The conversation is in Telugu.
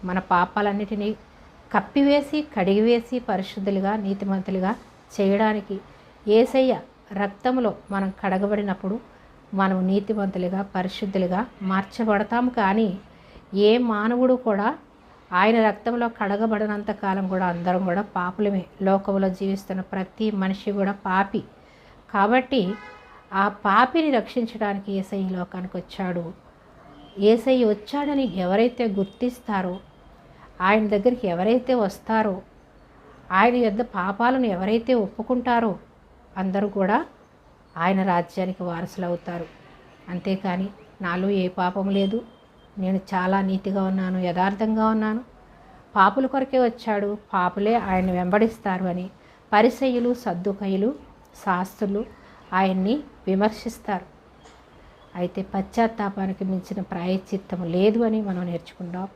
మన పాపాలన్నిటినీ కప్పివేసి కడిగివేసి పరిశుద్ధులుగా నీతిమంతులుగా చేయడానికి యేసయ్య రక్తంలో మనం కడగబడినప్పుడు మనం నీతిమంతులుగా పరిశుద్ధులుగా మార్చబడతాము. కానీ ఏ మానవుడు కూడా ఆయన రక్తంలో కడగబడినంత కాలం కూడా అందరం కూడా పాపులమే. లోకంలో జీవిస్తున్న ప్రతి మనిషి కూడా పాపి. కాబట్టి ఆ పాపిని రక్షించడానికి యేసయ్య లోకానికి వచ్చాడు. యేసయ్య వచ్చాడని ఎవరైతే గుర్తిస్తారో, ఆయన దగ్గరికి ఎవరైతే వస్తారో, ఆయన యొద్ద పాపాలను ఎవరైతే ఒప్పుకుంటారో అందరూ కూడా ఆయన రాజ్యానికి వారసులు అవుతారు. అంతేకాని నాలో ఏ పాపం లేదు, నేను చాలా నీతిగా ఉన్నాను, యథార్థంగా ఉన్నాను, పాపుల కొరకే వచ్చాడు, పాపులే ఆయన వెంబడిస్తారు అని పరిసయ్యులు, సద్దుకయ్యులు, శాస్త్రులు ఆయన్ని విమర్శిస్తారు. అయితే పశ్చాత్తాపానికి మించిన ప్రాయశ్చిత్తం లేదు అని మనం నేర్చుకుందాం.